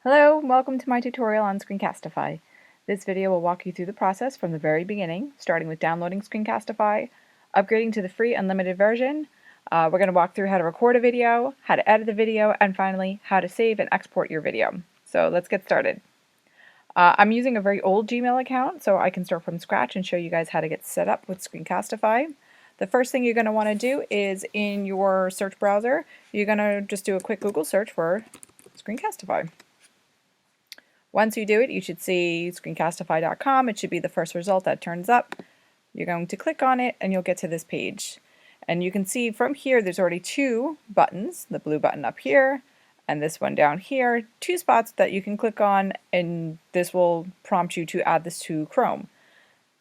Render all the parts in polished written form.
Hello, welcome to my tutorial on Screencastify. This video will walk you through the process from the very beginning, starting with downloading Screencastify, upgrading to the free unlimited version. We're going to walk through how to record a video, how to edit the video, and finally how to save and export your video. So let's get started. I'm using a very old Gmail account, so I can start from scratch and show you guys how to get set up with Screencastify. The first thing you're going to want to do is in your search browser, you're going to just do a quick Google search for Screencastify. Once you do it, you should see screencastify.com. It should be the first result that turns up. You're going to click on it and you'll get to this page. And you can see from here there's already two buttons, the blue button up here and this one down here, two spots that you can click on, and this will prompt you to add this to Chrome.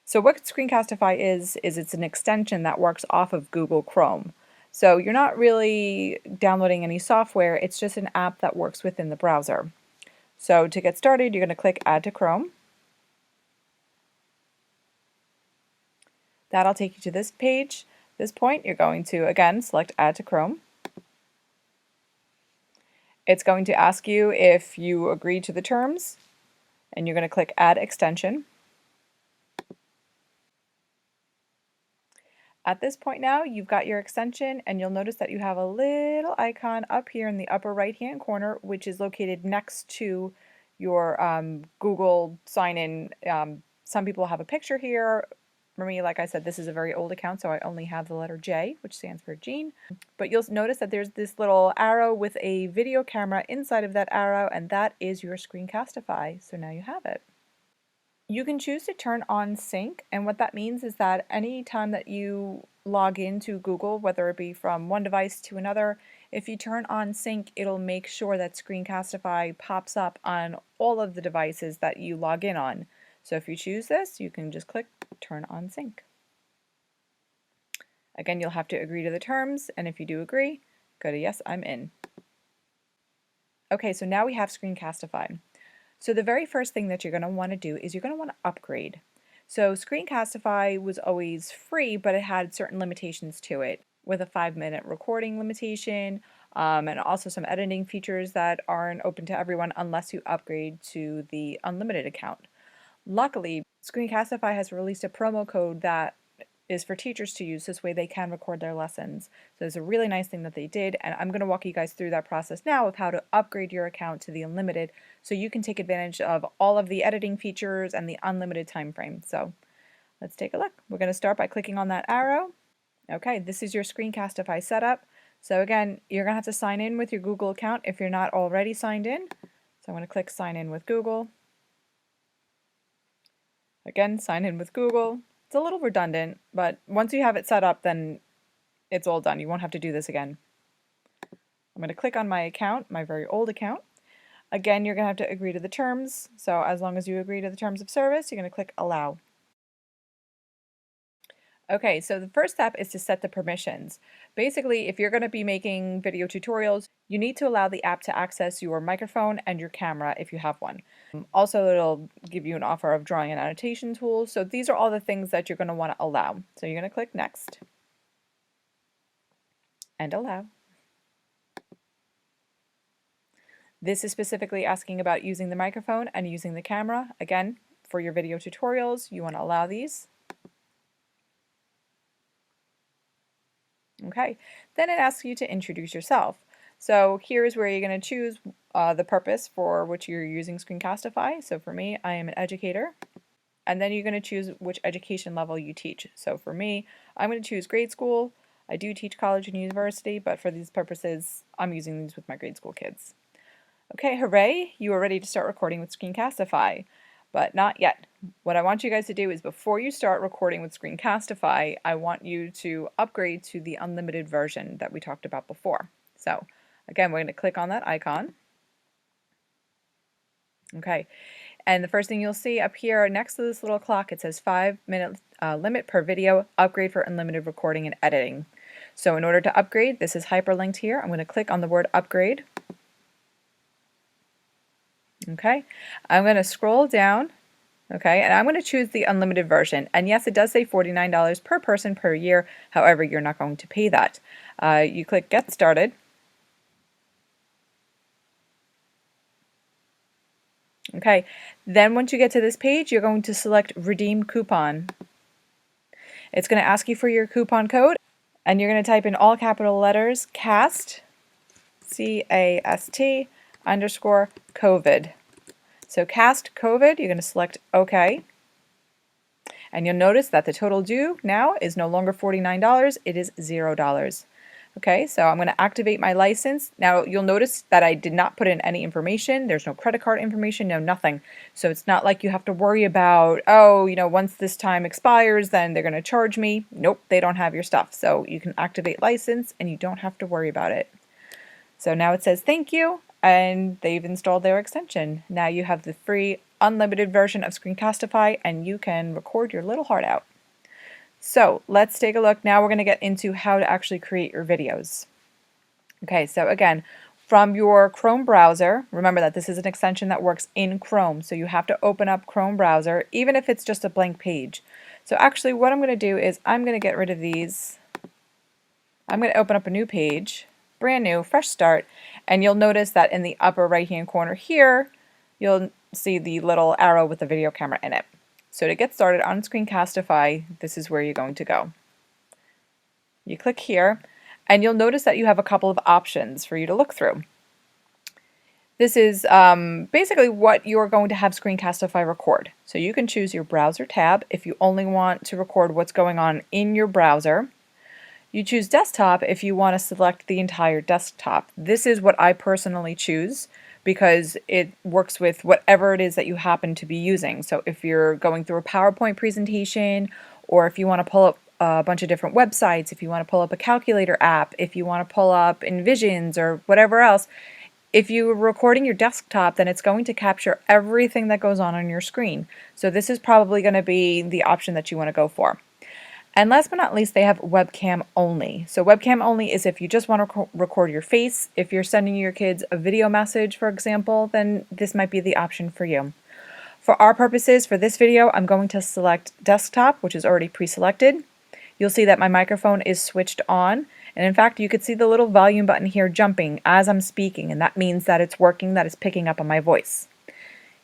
So what Screencastify is it's an extension that works off of Google Chrome. So you're not really downloading any software, it's just an app that works within the browser. So to get started, you're going to click Add to Chrome. That'll take you to this page. At this point, you're going to, again, select Add to Chrome. It's going to ask you if you agree to the terms, and you're going to click Add Extension. At this point now, you've got your extension, and you'll notice that you have a little icon up here in the upper right-hand corner, which is located next to your Google sign-in. Some people have a picture here. For me, like I said, this is a very old account, so I only have the letter J, which stands for Jean. But you'll notice that there's this little arrow with a video camera inside of that arrow, and that is your Screencastify. So now you have it. You can choose to turn on sync, and what that means is that any time that you log into Google, whether it be from one device to another, if you turn on sync, it'll make sure that Screencastify pops up on all of the devices that you log in on. So if you choose this, you can just click turn on sync. Again, you'll have to agree to the terms, and if you do agree, go to yes, I'm in. Okay, so now we have Screencastify. So the very first thing that you're going to want to do is you're going to want to upgrade. So Screencastify was always free, but it had certain limitations to it, with a 5-minute recording limitation, and also some editing features that aren't open to everyone unless you upgrade to the unlimited account. Luckily, Screencastify has released a promo code that is for teachers to use. This way they can record their lessons. So it's a really nice thing that they did, and I'm going to walk you guys through that process now of how to upgrade your account to the unlimited so you can take advantage of all of the editing features and the unlimited time frame. So let's take a look. We're going to start by clicking on that arrow. Okay, this is your Screencastify setup. So again, you're going to have to sign in with your Google account if you're not already signed in. So I'm going to click sign in with Google. Again, sign in with Google. It's a little redundant, but once you have it set up, then it's all done. You won't have to do this again. I'm going to click on my account, my very old account. Again, you're going to have to agree to the terms. So as long as you agree to the terms of service, you're going to click allow. Okay, so the first step is to set the permissions. Basically, if you're going to be making video tutorials, you need to allow the app to access your microphone and your camera if you have one. Also, it'll give you an offer of drawing and annotation tools. So these are all the things that you're going to want to allow. So you're going to click next and allow. This is specifically asking about using the microphone and using the camera. Again, for your video tutorials, you want to allow these. Okay, then it asks you to introduce yourself. So here's where you're going to choose the purpose for which you're using Screencastify. So for me, I am an educator. And then you're going to choose which education level you teach. So for me, I'm going to choose grade school. I do teach college and university, but for these purposes, I'm using these with my grade school kids. Okay, hooray, you are ready to start recording with Screencastify. But not yet. What I want you guys to do is before you start recording with Screencastify, I want you to upgrade to the unlimited version that we talked about before. So again, we're going to click on that icon. Okay, and the first thing you'll see up here next to this little clock, it says 5-minute limit per video, upgrade for unlimited recording and editing. So in order to upgrade, this is hyperlinked here. I'm going to click on the word upgrade. Okay, I'm going to scroll down, okay, and I'm going to choose the unlimited version. And yes, it does say $49 per person per year. However, you're not going to pay that. You click Get Started. Okay, then once you get to this page, you're going to select Redeem Coupon. It's going to ask you for your coupon code, and you're going to type in all capital letters CAST, C-A-S-T, underscore COVID. So CAST COVID, you're going to select OK. And you'll notice that the total due now is no longer $49, it is $0. Okay, so I'm going to activate my license. Now you'll notice that I did not put in any information. There's no credit card information, no nothing. So it's not like you have to worry about, oh, once this time expires, then they're going to charge me. Nope, they don't have your stuff. So you can activate license and you don't have to worry about it. So now it says thank you, and they've installed their extension. Now you have the free unlimited version of Screencastify, and you can record your little heart out. So let's take a look. Now we're going to get into how to actually create your videos. Okay, so again, from your Chrome browser, remember that this is an extension that works in Chrome, so you have to open up Chrome browser, even if it's just a blank page. So actually what I'm going to do is I'm going to get rid of these. I'm going to open up a new page, brand new, fresh start, and you'll notice that in the upper right hand corner here, you'll see the little arrow with the video camera in it. So to get started on Screencastify, this is where you're going to go. You click here, and you'll notice that you have a couple of options for you to look through. This is basically what you're going to have Screencastify record. So you can choose your browser tab if you only want to record what's going on in your browser. You choose desktop if you want to select the entire desktop. This is what I personally choose because it works with whatever it is that you happen to be using. So if you're going through a PowerPoint presentation, or if you want to pull up a bunch of different websites, if you want to pull up a calculator app, if you want to pull up Envisions or whatever else, if you're recording your desktop, then it's going to capture everything that goes on your screen. So this is probably going to be the option that you want to go for. And last but not least, they have webcam only. So webcam only is if you just want to record your face. If you're sending your kids a video message, for example, then this might be the option for you. For our purposes, for this video, I'm going to select desktop, which is already pre-selected. You'll see that my microphone is switched on. And in fact, you could see the little volume button here jumping as I'm speaking, and that means that it's working, that it's picking up on my voice.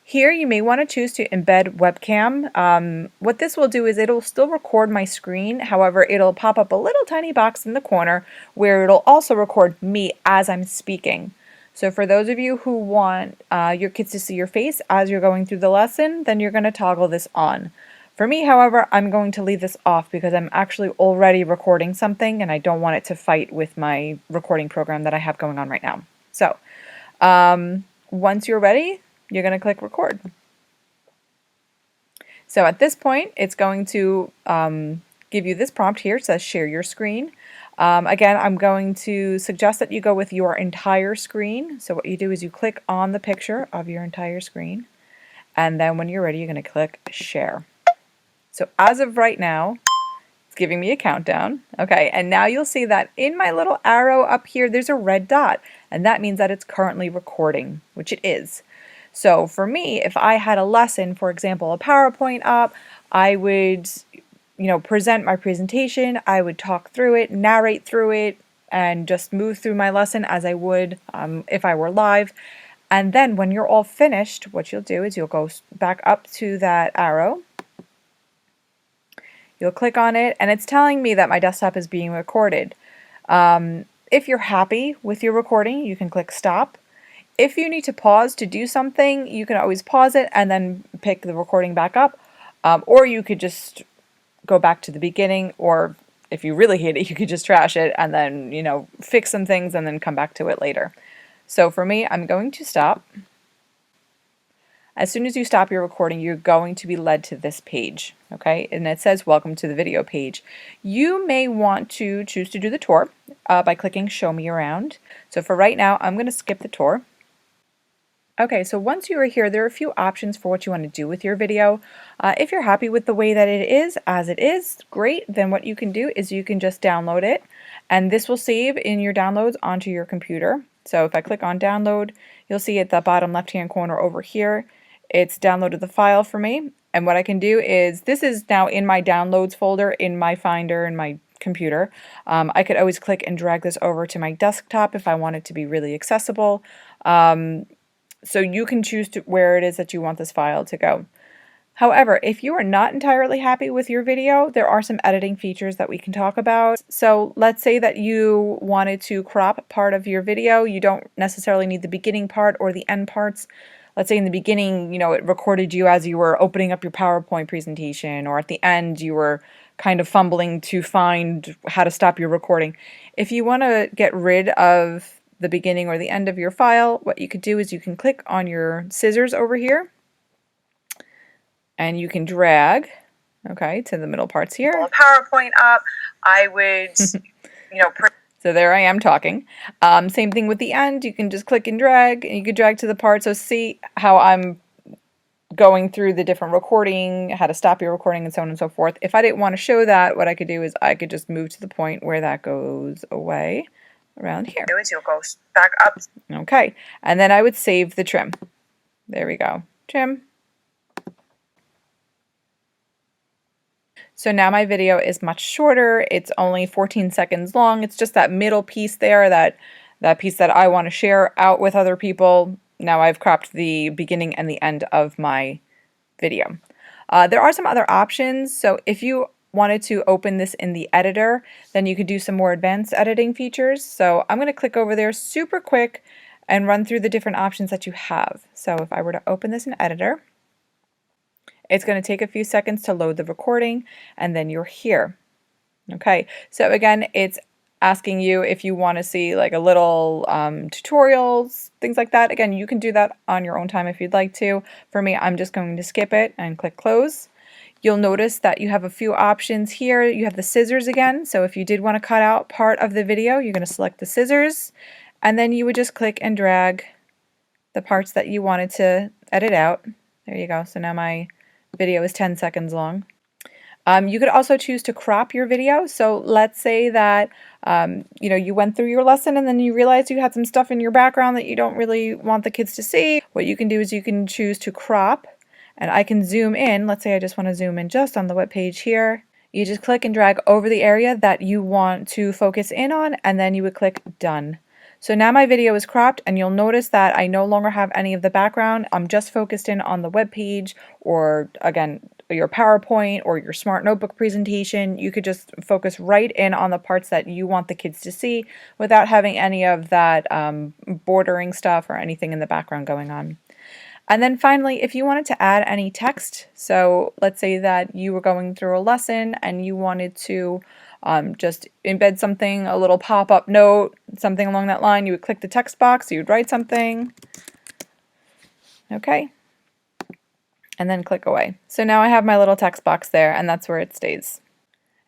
Here you may want to choose to embed webcam. What this will do is it'll still record my screen, however it'll pop up a little tiny box in the corner where it'll also record me as I'm speaking. So for those of you who want your kids to see your face as you're going through the lesson, then you're going to toggle this on. For me, however, I'm going to leave this off because I'm actually already recording something and I don't want it to fight with my recording program that I have going on right now. So once you're ready, you're going to click record. So at this point, it's going to give you this prompt here. It says share your screen. Again, I'm going to suggest that you go with your entire screen. So what you do is you click on the picture of your entire screen, and then when you're ready, you're going to click share. So as of right now, it's giving me a countdown. Okay, and now you'll see that in my little arrow up here, there's a red dot, and that means that it's currently recording, which it is. So for me, if I had a lesson, for example, a PowerPoint up, I would, present my presentation, I would talk through it, narrate through it, and just move through my lesson as I would if I were live. And then when you're all finished, what you'll do is you'll go back up to that arrow. You'll click on it, and it's telling me that my desktop is being recorded. If you're happy with your recording, you can click stop. If you need to pause to do something, you can always pause it and then pick the recording back up. Or you could just go back to the beginning, or if you really hate it, you could just trash it and then, fix some things and then come back to it later. So for me, I'm going to stop. As soon as you stop your recording, you're going to be led to this page, okay? And it says, welcome to the video page. You may want to choose to do the tour by clicking show me around. So for right now, I'm going to skip the tour. Okay, so once you are here, there are a few options for what you want to do with your video. If you're happy with the way that it is, as it is, great. Then what you can do is you can just download it, and this will save in your downloads onto your computer. So if I click on download, you'll see at the bottom left-hand corner over here, it's downloaded the file for me. And what I can do is, this is now in my downloads folder in my Finder in my computer. I could always click and drag this over to my desktop if I want it to be really accessible. So you can choose where it is that you want this file to go. However, if you are not entirely happy with your video, there are some editing features that we can talk about. So let's say that you wanted to crop part of your video. You don't necessarily need the beginning part or the end parts. Let's say in the beginning, it recorded you as you were opening up your PowerPoint presentation, or at the end you were kind of fumbling to find how to stop your recording. If you want to get rid of the beginning or the end of your file, what you could do is you can click on your scissors over here, and you can drag, okay, to the middle parts here. Pull a PowerPoint up, I would, so there I am talking. Same thing with the end. You can just click and drag, and you can drag to the part. So see how I'm going through the different recording, how to stop your recording, and so on and so forth. If I didn't want to show that, what I could do is I could just move to the point where that goes away around here. You'll go back up. Okay, and then I would save the trim. There we go, trim. So now my video is much shorter. It's only 14 seconds long. It's just that middle piece there, that piece that I want to share out with other people. Now I've cropped the beginning and the end of my video. There are some other options. So if you wanted to open this in the editor, then you could do some more advanced editing features. So I'm going to click over there super quick and run through the different options that you have. So if I were to open this in editor, it's going to take a few seconds to load the recording, and then you're here. Okay, so again, it's asking you if you want to see like a little tutorials, things like that. Again, you can do that on your own time if you'd like to. For me, I'm just going to skip it and click close. You'll notice that you have a few options here. You have the scissors again, so if you did want to cut out part of the video, you're going to select the scissors, and then you would just click and drag the parts that you wanted to edit out. There you go. So now my video is 10 seconds long. You could also choose to crop your video. So let's say that you went through your lesson and then you realized you had some stuff in your background that you don't really want the kids to see. What you can do is you can choose to crop, and I can zoom in. Let's say I just want to zoom in just on the web page here. You just click and drag over the area that you want to focus in on, and then you would click done. So now my video is cropped, and you'll notice that I no longer have any of the background. I'm just focused in on the web page, or again, your PowerPoint or your smart notebook presentation. You could just focus right in on the parts that you want the kids to see without having any of that bordering stuff or anything in the background going on. And then finally, if you wanted to add any text, so let's say that you were going through a lesson and you wanted to just embed something, a little pop-up note, something along that line, you would click the text box, you would write something, okay, and then click away. So now I have my little text box there, and that's where it stays.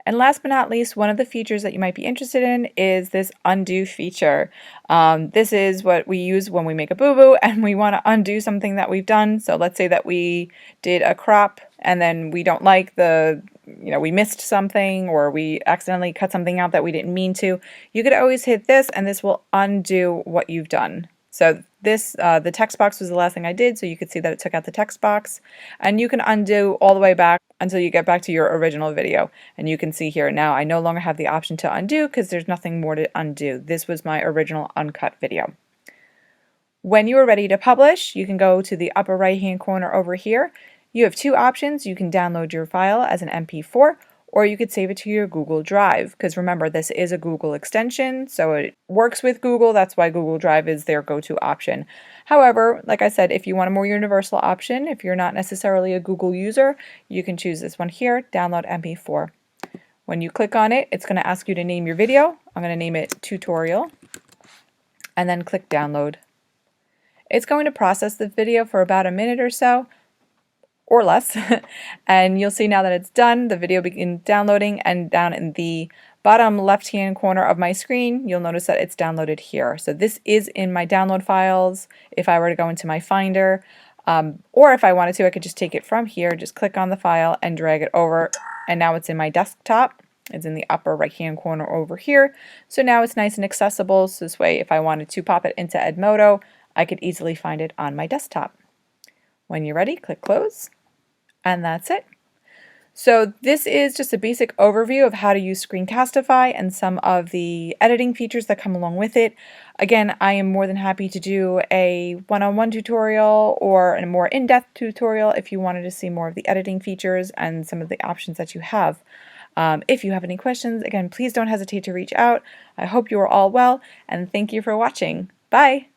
And last but not least, one of the features that you might be interested in is this undo feature. This is what we use when we make a boo-boo and we want to undo something that we've done. So let's say that we did a crop and then we don't like we missed something, or we accidentally cut something out that we didn't mean to. You could always hit this and this will undo what you've done. So this, the text box was the last thing I did, so you could see that it took out the text box. And you can undo all the way back until you get back to your original video. And you can see here now I no longer have the option to undo because there's nothing more to undo. This was my original uncut video. When you are ready to publish, you can go to the upper right hand corner over here. You have two options. You can download your file as an MP4, or you could save it to your Google Drive, because remember, this is a Google extension, so it works with Google. That's why Google Drive is their go-to option. However, like I said, if you want a more universal option, if you're not necessarily a Google user, you can choose this one here, Download MP4. When you click on it, it's going to ask you to name your video. I'm going to name it Tutorial, and then click Download. It's going to process the video for about a minute or so, or less, and you'll see now that it's done, the video begins downloading, and down in the bottom left hand corner of my screen, you'll notice that it's downloaded here. So this is in my download files. If I were to go into my Finder, or if I wanted to, I could just take it from here, just click on the file and drag it over, and now it's in my desktop. It's in the upper right hand corner over here. So now it's nice and accessible, so this way if I wanted to pop it into Edmodo, I could easily find it on my desktop. When you're ready, click close. And that's it. So this is just a basic overview of how to use Screencastify and some of the editing features that come along with it. Again, I am more than happy to do a one-on-one tutorial or a more in-depth tutorial if you wanted to see more of the editing features and some of the options that you have. If you have any questions, again, please don't hesitate to reach out. I hope you are all well, and thank you for watching. Bye!